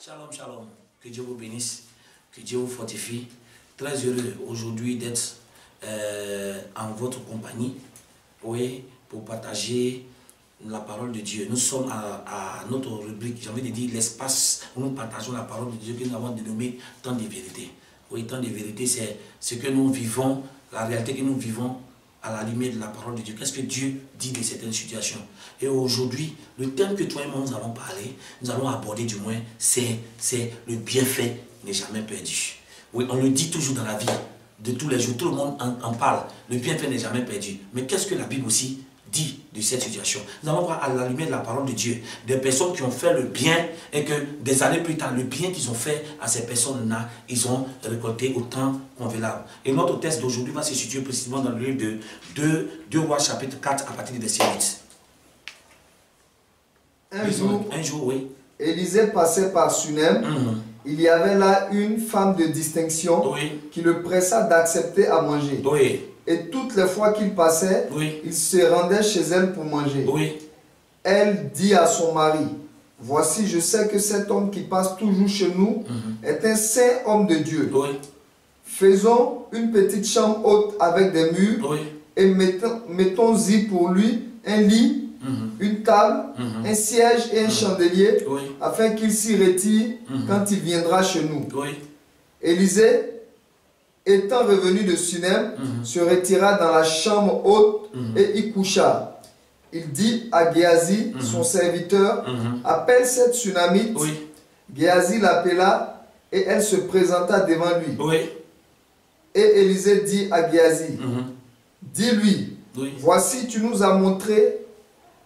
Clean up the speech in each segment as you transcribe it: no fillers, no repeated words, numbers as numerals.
Shalom, shalom. Que Dieu vous bénisse, que Dieu vous fortifie. Très heureux aujourd'hui d'être en votre compagnie, oui, pour partager la parole de Dieu. Nous sommes à notre rubrique, j'ai envie de dire l'espace où nous partageons la parole de Dieu que nous avons dénommé temps de vérité. Oui, temps de vérité, c'est ce que nous vivons, la réalité que nous vivons à la lumière de la parole de Dieu. Qu'est-ce que Dieu dit de certaines situations? Et aujourd'hui, le thème que toi et moi nous allons parler, nous allons aborder du moins, c'est le bienfait n'est jamais perdu. Oui, on le dit toujours dans la vie de tous les jours, tout le monde en parle. Le bienfait n'est jamais perdu. Mais qu'est-ce que la Bible aussi dit de cette situation? Nous allons voir à la lumière de la parole de Dieu des personnes qui ont fait le bien et que des années plus tard, le bien qu'ils ont fait à ces personnes-là, ils ont récolté autant convenable. Et notre texte d'aujourd'hui va se situer précisément dans le livre de 2 Rois chapitre 4 à partir du verset 8. Un jour, oui. Élisée passait par Sunem. Il y avait là une femme de distinction qui le pressa d'accepter à manger. Et toutes les fois qu'il passait, il se rendait chez elle pour manger. Elle dit à son mari, « Voici, je sais que cet homme qui passe toujours chez nous est un saint homme de Dieu. Faisons une petite chambre haute avec des murs et mettons-y pour lui un lit, une table, un siège et un chandelier, afin qu'il s'y retire quand il viendra chez nous. » Élisée, étant revenu de Sunem, se retira dans la chambre haute et y coucha. Il dit à Géasi, son serviteur, « Appelle cette Sunamite. » Géasi l'appela et elle se présenta devant lui. Et Élisée dit à Géasi, « Dis-lui, voici tu nous as montré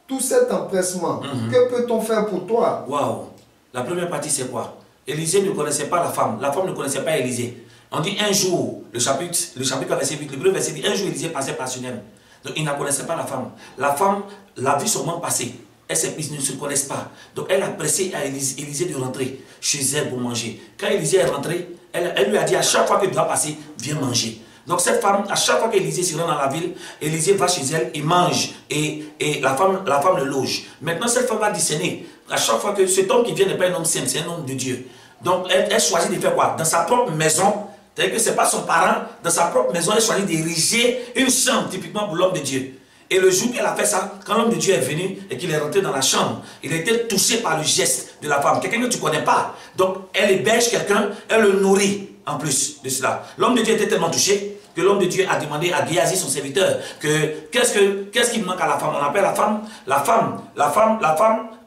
tout cet empressement. Que peut-on faire pour toi? » Waouh! La première partie c'est quoi? Élisée ne connaissait pas la femme ne connaissait pas Élisée. On dit un jour, le chapitre verset 8, le premier verset dit, un jour Élisée passait par Sunem. Donc il ne connaissait pas la femme. La femme l'a vu sûrement passer. Ils ne se connaissent pas. Donc elle a pressé à Élisée de rentrer chez elle pour manger. Quand Élisée est rentré, elle lui a dit à chaque fois qu'il doit passer, viens manger. Donc cette femme, à chaque fois qu'Élisée se rend dans la ville, Élisée va chez elle, il mange et la femme le loge. Maintenant cette femme va discerner. À chaque fois que cet homme qui vient n'est pas un homme simple, c'est un homme de Dieu. Donc elle choisit de faire quoi? Dans sa propre maison, c'est-à-dire que ce n'est pas son parent, dans sa propre maison, elle choisit d'ériger une chambre typiquement pour l'homme de Dieu. Et le jour qu'elle a fait ça, quand l'homme de Dieu est venu et qu'il est rentré dans la chambre, il a été touché par le geste de la femme, quelqu'un que tu ne connais pas. Donc elle héberge quelqu'un, elle le nourrit en plus de cela. L'homme de Dieu était tellement touché que l'homme de Dieu a demandé à Géasi, son serviteur, que qu'est-ce qui manque à la femme? On appelle la femme,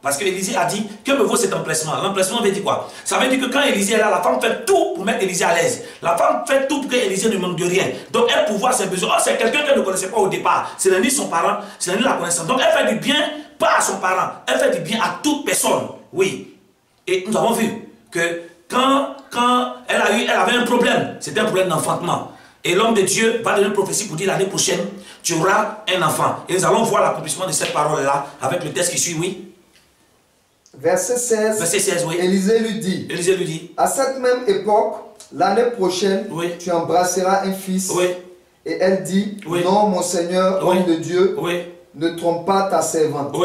parce que Élisée a dit, que me vaut cet empressement? L'empressement veut dire quoi? Ça veut dire que quand Élisée est là, la femme fait tout pour mettre Élisée à l'aise. La femme fait tout pour que Élisée ne manque de rien. Donc elle pourvoit ses besoins. Oh, c'est quelqu'un qu'elle ne connaissait pas au départ. Ce n'est ni son parent, ce n'est ni la connaissance. Donc elle fait du bien, pas à son parent, elle fait du bien à toute personne. Oui. Et nous avons vu que quand elle avait un problème, c'était un problème d'enfantement. Et l'homme de Dieu va donner une prophétie pour dire l'année prochaine, tu auras un enfant. Et nous allons voir l'accomplissement de cette parole-là avec le texte qui suit, oui. Verset 16, oui. Élisée lui dit, à cette même époque, l'année prochaine, tu embrasseras un fils. Et elle dit, non, mon Seigneur, homme de Dieu, ne trompe pas ta servante.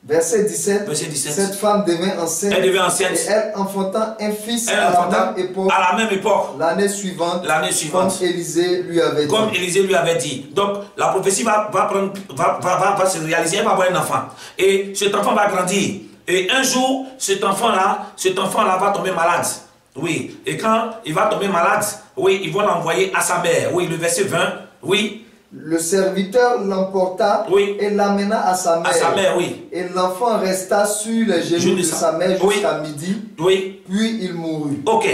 Verset 17, cette femme devint enceinte, et elle enfanta un fils à la même époque, l'année suivante, comme Élisée lui avait dit. Donc la prophétie va se réaliser, elle va avoir un enfant. Et cet enfant va grandir. Et un jour, cet enfant-là va tomber malade. Oui. Et quand il va tomber malade, ils vont l'envoyer à sa mère. Oui, le verset 20, Le serviteur l'emporta et l'amena à sa mère. Et l'enfant resta sur les genoux de sa mère jusqu'à midi. Puis il mourut. Ok.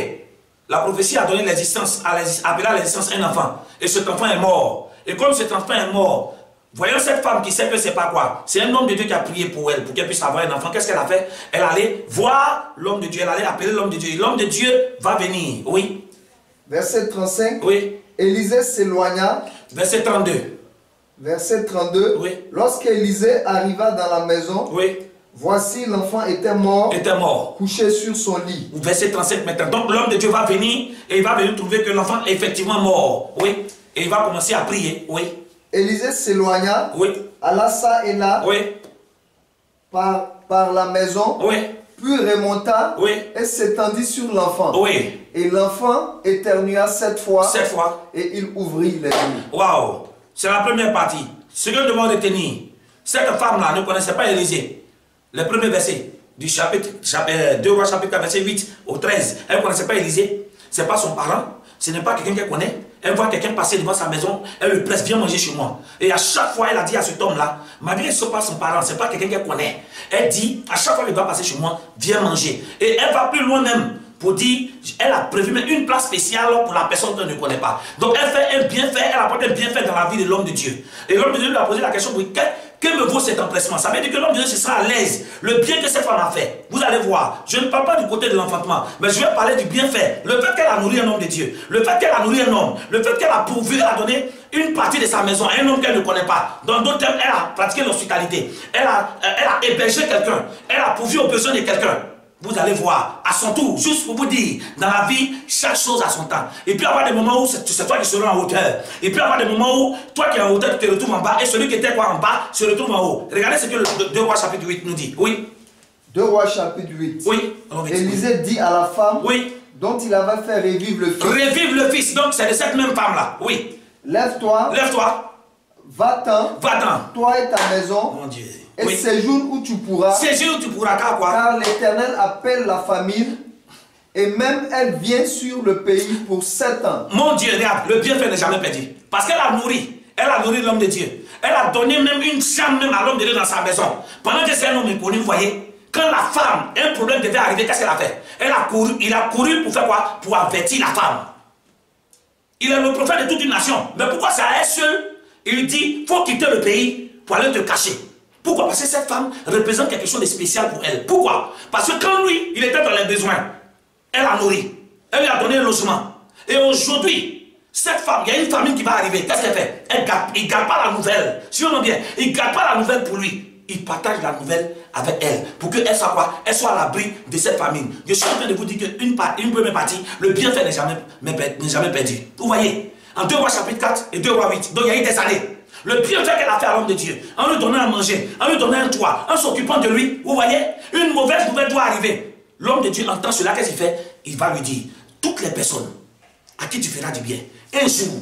La prophétie a donné l'existence, appelé à l'existence un enfant. Et cet enfant est mort. Et comme cet enfant est mort, voyons cette femme qui sait que c'est pas quoi. C'est un homme de Dieu qui a prié pour elle, pour qu'elle puisse avoir un enfant. Qu'est-ce qu'elle a fait? Elle allait voir l'homme de Dieu. Elle allait appeler l'homme de Dieu. Et l'homme de Dieu va venir. Oui. Verset 35. Élisée s'éloigna. Verset 32. Verset 32. Lorsqu'Élisée arriva dans la maison, voici l'enfant était mort, couché sur son lit. Verset 37 maintenant. Donc l'homme de Dieu va venir et il va venir trouver que l'enfant est effectivement mort. Et il va commencer à prier. Élisée s'éloigna, alla ça et là, par la maison, Puis remonta et s'étendit sur l'enfant. Et l'enfant éternua 7 fois. 7 fois. Et il ouvrit les yeux. Waouh! C'est la première partie. Ce que nous devons retenir, cette femme-là ne connaissait pas Élisée. Le premier verset du chapitre 2 Rois chapitre 4, verset 8 au 13. Elle ne connaissait pas Élisée. Ce n'est pas son parent. Ce n'est pas quelqu'un qu'elle connaît. Elle voit quelqu'un passer devant sa maison. Elle le presse, viens manger chez moi. Et à chaque fois, elle a dit à cet homme-là, malgré que ce n'est pas son parent, ce n'est pas quelqu'un qu'elle connaît. Elle dit, à chaque fois qu'il va passer chez moi, viens manger. Et elle va plus loin même pour dire, elle a prévu même une place spéciale pour la personne qu'elle ne connaît pas. Donc elle fait un bienfait, elle apporte un bienfait dans la vie de l'homme de Dieu. Et l'homme de Dieu lui a posé la question, que me vaut cet empressement? Ça veut dire que l'homme de Dieu se sera à l'aise. Le bien que cette femme a fait, vous allez voir, je ne parle pas du côté de l'enfantement, mais je vais parler du bienfait. Le fait qu'elle a nourri un homme de Dieu, le fait qu'elle a nourri un homme, le fait qu'elle a pourvu, elle a donné une partie de sa maison à un homme qu'elle ne connaît pas. Dans d'autres termes, elle a pratiqué l'hospitalité. Elle a hébergé quelqu'un. Elle a pourvu aux besoins de quelqu'un. Vous allez voir, à son tour, juste pour vous dire, dans la vie, chaque chose a son temps. Et puis avoir des moments où c'est toi qui seras en hauteur. Et puis avoir des moments où, toi qui es en hauteur, tu te retrouves en bas, et celui qui était en bas se retrouve en haut. Regardez ce que le 2 Rois chapitre 8 nous dit. Oui. 2 Rois chapitre 8. Oui. Élisée dit à la femme, dont il avait fait revivre le fils. Revivre le fils, donc c'est de cette même femme-là. Oui. Lève-toi. Lève-toi. Va-t'en. Va-t'en. Toi et ta maison. Mon Dieu. Et séjourne où tu pourras. Séjourne où tu pourras, quoi. Car l'Éternel appelle la famine. Et même elle vient sur le pays pour 7 ans. Mon Dieu, regarde, le bienfait n'est jamais perdu. Parce qu'elle a nourri. Elle a nourri l'homme de Dieu. Elle a donné même une chambre même à l'homme de Dieu dans sa maison. Pendant que c'est un homme inconnu, vous voyez, quand la femme, un problème devait arriver, qu'est-ce qu'elle a fait? Il a couru pour faire quoi? Pour avertir la femme. Il est le prophète de toute une nation. Mais pourquoi c'est à elle seule? Il dit, il faut quitter le pays pour aller te cacher. Pourquoi? Parce que cette femme représente quelque chose de spécial pour elle. Pourquoi? Parce que quand lui, il était dans les besoins, elle a nourri, elle lui a donné un logement. Et aujourd'hui, cette femme, il y a une famine qui va arriver. Qu'est-ce qu'elle fait? Il ne garde pas la nouvelle. Suivez-moi bien, il ne garde pas la nouvelle pour lui. Il partage la nouvelle avec elle. Pour qu'elle soit quoi? Elle soit à l'abri de cette famine. Je suis en train de vous dire qu'une première partie, le bienfait n'est jamais perdu. Vous voyez? En 2 Rois chapitre 4 et 2 Rois 8. Donc il y a eu des années. Le bienfait qu'elle a fait à l'homme de Dieu, en lui donnant à manger, en lui donnant un toit, en s'occupant de lui, vous voyez, une mauvaise nouvelle doit arriver. L'homme de Dieu entend cela, qu'est-ce qu'il fait? Il va lui dire, toutes les personnes à qui tu feras du bien, un jour,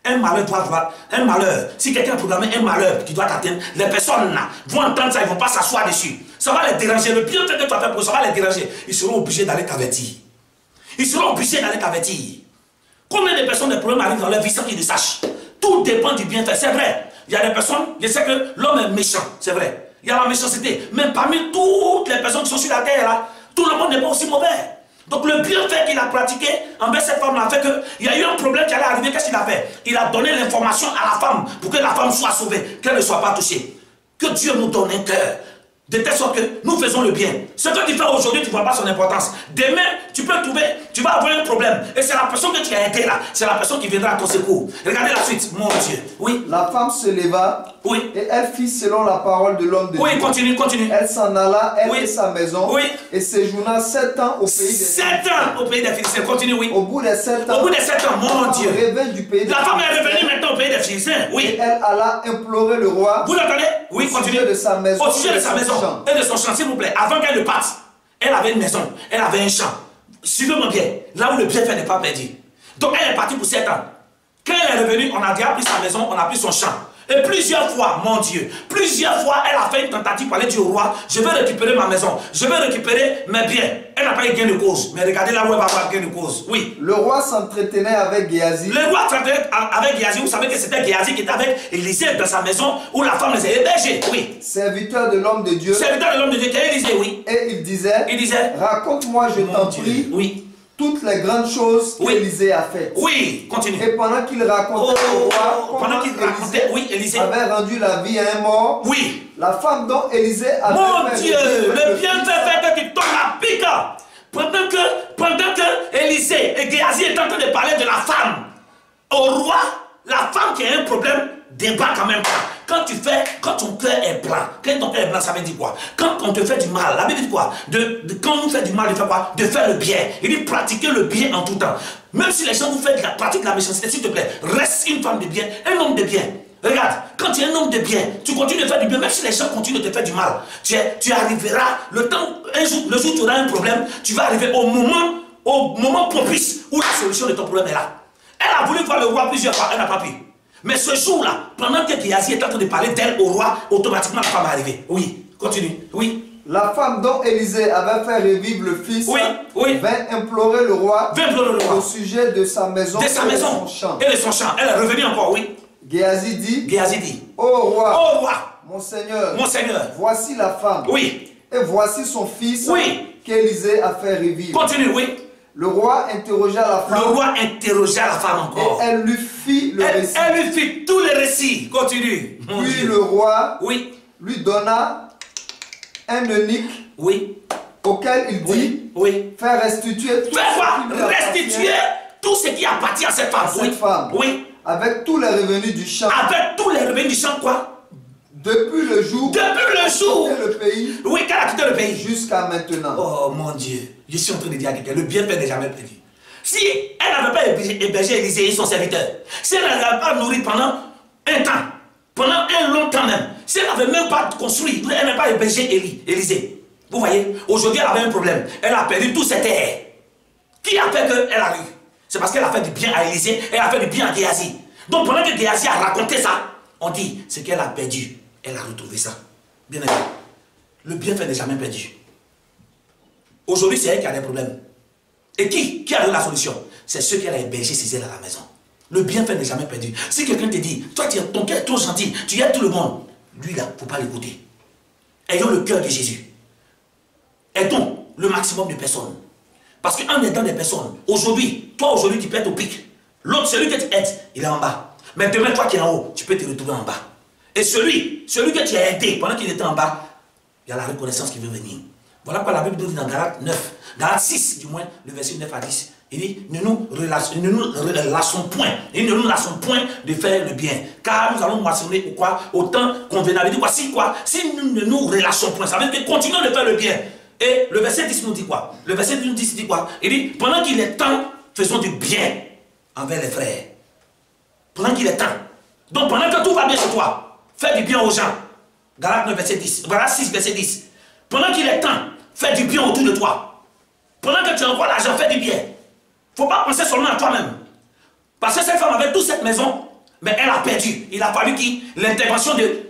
un malheur doit voir, un malheur, si quelqu'un a programmé un malheur qui doit t'atteindre, les personnes là vont entendre ça, ils ne vont pas s'asseoir dessus. Ça va les déranger, le bienfait que tu as fait pour eux, ça va les déranger. Ils seront obligés d'aller t'avertir. Ils seront obligés d'aller t'avertir. Combien de personnes, des problèmes arrivent dans leur vie sans qu'ils ne sachent? Tout dépend du bienfait, c'est vrai. Il y a des personnes, je sais que l'homme est méchant, c'est vrai. Il y a la méchanceté. Mais parmi toutes les personnes qui sont sur la terre, là, tout le monde n'est pas aussi mauvais. Donc le bienfait qu'il a pratiqué envers cette femme-là a fait qu'il y a eu un problème qui allait arriver. Qu'est-ce qu'il a fait? Il a donné l'information à la femme pour que la femme soit sauvée, qu'elle ne soit pas touchée. Que Dieu nous donne un cœur. De telle sorte que nous faisons le bien. Ce que tu fais aujourd'hui, tu ne vois pas son importance. Demain, tu peux trouver, tu vas avoir un problème. Et c'est la personne que tu as aidée là. C'est la personne qui viendra à ton secours. Regardez la suite, mon Dieu. Oui. La femme se leva. Oui. Et elle fit selon la parole de l'homme de Dieu. Oui, continue, continue. Elle s'en alla, elle oui. et sa maison. Oui. Et séjourna 7 ans au pays des Philistins. 7 ans au pays des Philistins. Continue, oui. Au bout des 7 ans. Au bout des 7 ans, mon Dieu. Du pays la femme est revenue maintenant au pays des Philistins. Oui. Et elle alla implorer le roi. Vous l'entendez? Oui, continue. Au sujet de sa maison. Au sujet de sa maison. Et de son champ, s'il vous plaît. Avant qu'elle ne parte, elle avait une maison. Elle avait un champ. Suivez-moi bien. Là où le bienfait n'est pas perdu. Donc elle est partie pour 7 ans. Quand elle est revenue, on a déjà pris sa maison, on a pris son champ. Et plusieurs fois, mon Dieu, plusieurs fois, elle a fait une tentative pour aller dire au roi, je vais récupérer ma maison, je vais récupérer mes biens. Elle n'a pas eu gain de cause. Mais regardez là où elle va avoir gain de cause. Oui. Le roi s'entretenait avec Géasi. Le roi s'entretenait avec Géasi. Vous savez que c'était Géasi qui était avec Élisée dans sa maison où la femme les a hébergés. Oui. Serviteur de l'homme de Dieu. Serviteur de l'homme de Dieu qui est Élisée, oui. Et il disait, raconte-moi, je t'en prie. Oui. Toutes les grandes choses qu'Élisée a faites. Oui, continue. Et pendant qu'il racontait au roi pendant qu'il racontait, Élisée avait rendu la vie à un mort. Oui. La femme dont Élisée avait mon Dieu, le bienfait fait qu'il tombe à pique. Pendant que Élisée et Géasi étaient en train de parler de la femme au roi, la femme qui a un problème débarque en même temps. Quand ton cœur est blanc, quand ton cœur est blanc, ça veut dire quoi? Quand on te fait du mal, la Bible dit quoi? Quand on nous fait du mal, de faire quoi? De faire le bien. Il dit pratiquer le bien en tout temps. Même si les gens vous pratiquent la méchanceté, s'il te plaît, reste une femme de bien, un homme de bien. Regarde, quand tu es un homme de bien, tu continues de faire du bien, même si les gens continuent de te faire du mal. Tu arriveras, le jour où tu auras un problème, tu vas arriver au moment propice où la solution de ton problème est là. Elle a voulu voir le roi plusieurs fois, elle n'a pas pu. Mais ce jour-là, pendant que Géasi est en train de parler d'elle au roi, automatiquement la femme est arrivée. Oui, continue. Oui. La femme dont Élisée avait fait revivre le fils vint implorer le roi au sujet de sa maison, de son champ. Et de son champ. Elle est revenue encore, oui. Géasi dit, ô roi, mon Seigneur, voici la femme. Oui. Et voici son fils qu'Élisée a fait revivre. Continue, oui. Le roi interrogea la femme. Le roi interrogea la femme encore. Et elle lui fit le récit. Elle lui fit tout le récit. Continue. Puis le roi lui donna un eunuque auquel il dit faire restituer tout ce qui appartient à cette femme. Oui. Avec tous les revenus du champ. Avec tous les revenus du champ, quoi? Depuis le jour qu'elle a le pays. Oui, qu'elle a quitté le pays. Jusqu'à maintenant. Oh mon Dieu. Je suis en train de dire à quelqu'un, le bienfait n'est jamais perdu. Si elle n'avait pas hébergé Élisée et son serviteur, si elle n'avait pas nourri pendant un temps, pendant un long temps même, si elle n'avait même pas construit, elle n'avait pas hébergé Élisée. Vous voyez, aujourd'hui elle avait un problème. Elle a perdu tous ses terres. Qui a fait qu'elle a eu? C'est parce qu'elle a fait du bien à Élisée, elle a fait du bien à Géasi. Donc pendant que Géasi a raconté ça, on dit ce qu'elle a perdu, elle a retrouvé ça. Bien aimé, le bienfait n'est jamais perdu. Aujourd'hui, c'est elle qui a des problèmes. Et qui a eu la solution? C'est ceux qu'elle a hébergés chez elle à la maison. Le bienfait n'est jamais perdu. Si quelqu'un te dit, toi, ton cœur est trop gentil, tu aides tout le monde, lui là, il ne faut pas l'écouter. Ayons le cœur de Jésus. Aidons le maximum de personnes. Parce qu'en aidant des personnes, aujourd'hui, toi aujourd'hui tu peux être au pic. L'autre, celui que tu aides, il est en bas. Mais demain, toi qui es en haut, tu peux te retrouver en bas. Et celui que tu as aidé pendant qu'il était en bas, il y a la reconnaissance qui veut venir. Voilà pourquoi la Bible dit dans Galates 9, Galates 6 du moins, le verset 9 à 10. Il dit, ne nous lassons point. Et ne nous lassons point de faire le bien. Car nous allons moissonner ou quoi, autant convenable. Si nous ne nous relâchons point, ça veut dire que continuons de faire le bien. Et le verset 10 nous dit quoi? Le verset 10 dit quoi? Il dit, pendant qu'il est temps, faisons du bien envers les frères. Pendant qu'il est temps. Donc pendant que tout va bien chez toi, fais du bien aux gens. Galates 9, verset 10. Galates 6, verset 10. Pendant qu'il est temps, fais du bien autour de toi. Pendant que tu envoies l'argent, fais du bien. Il ne faut pas penser seulement à toi-même. Parce que cette femme avait toute cette maison, mais elle a perdu. Il a fallu l'intervention de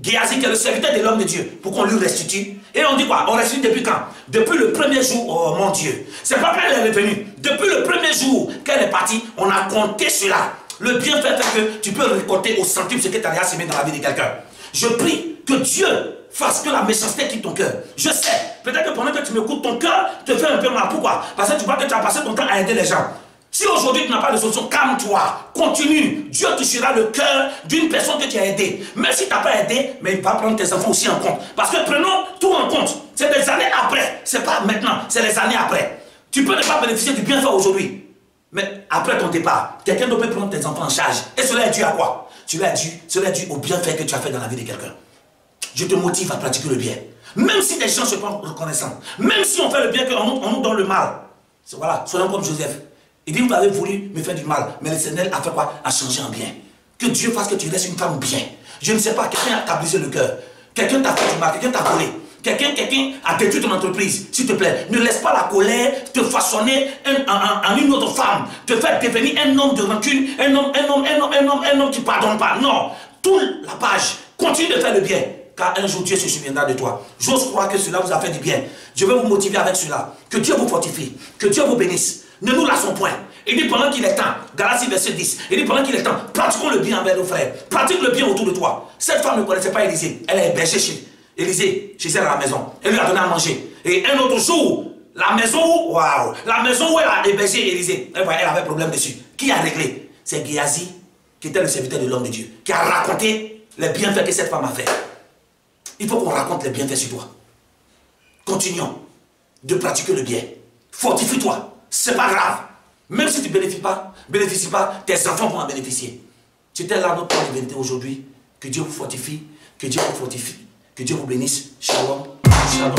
Géasi, qui est le serviteur de l'homme de Dieu, pour qu'on lui restitue. Et on dit quoi? On restitue depuis quand? Depuis le premier jour, oh mon Dieu. C'est pas quand elle est revenue. Depuis le premier jour qu'elle est partie, on a compté cela. Le bienfait fait que tu peux récolter au centime ce que tu as semé dans la vie de quelqu'un. Je prie que Dieu fasse que la méchanceté quitte ton cœur. Je sais, peut-être que pendant que tu m'écoutes, ton cœur te fait un peu mal. Pourquoi? Parce que tu vois que tu as passé ton temps à aider les gens. Si aujourd'hui tu n'as pas de solution, calme-toi, continue. Dieu touchera le cœur d'une personne que tu as aidée. Même si tu n'as pas aidé, mais il va prendre tes enfants aussi en compte. Parce que prenons tout en compte. C'est des années après. C'est pas maintenant, c'est les années après. Tu peux ne pas bénéficier du bienfait aujourd'hui. Mais après ton départ, quelqu'un d'autre peut prendre tes enfants en charge. Et cela est dû à quoi? Cela est dû au bienfait que tu as fait dans la vie de quelqu'un. Je te motive à pratiquer le bien. Même si des gens se pensent reconnaissants. Même si on fait le bien, qu'on nous donne le mal. Voilà, soyons comme Joseph. Il dit, vous avez voulu me faire du mal. Mais le Seigneur a fait quoi? A changé en bien. Que Dieu fasse que tu restes une femme bien. Je ne sais pas, quelqu'un t'a brisé le cœur. Quelqu'un t'a fait du mal, quelqu'un t'a volé. Quelqu'un a détruit ton entreprise. S'il te plaît, ne laisse pas la colère te façonner en une autre femme. Te faire devenir un homme de rancune, un homme qui ne pardonne pas. Non, tourne la page. Continue de faire le bien. Car un jour Dieu se souviendra de toi. J'ose croire que cela vous a fait du bien. Je vais vous motiver avec cela. Que Dieu vous fortifie. Que Dieu vous bénisse. Ne nous lassons point. Il dit pendant qu'il est temps, Galates verset 10, il dit pendant qu'il est temps, pratiquons le bien envers nos frères. Pratique le bien autour de toi. Cette femme ne connaissait pas Élisée. Elle est hébergée chez Élisée, chez elle à la maison. Elle lui a donné à manger. Et un autre jour, la maison où elle a hébergé Élisée, elle avait problème dessus. Qui a réglé? C'est Géasi, qui était le serviteur de l'homme de Dieu, qui a raconté les bienfaits que cette femme a fait. Il faut qu'on raconte les bienfaits sur toi. Continuons de pratiquer le bien. Fortifie-toi. C'est pas grave. Même si tu ne bénéficies pas, tes enfants vont en bénéficier. C'était là notre point de vérité aujourd'hui. Que Dieu vous fortifie. Que Dieu vous fortifie. Que Dieu vous bénisse. Shalom. Shalom.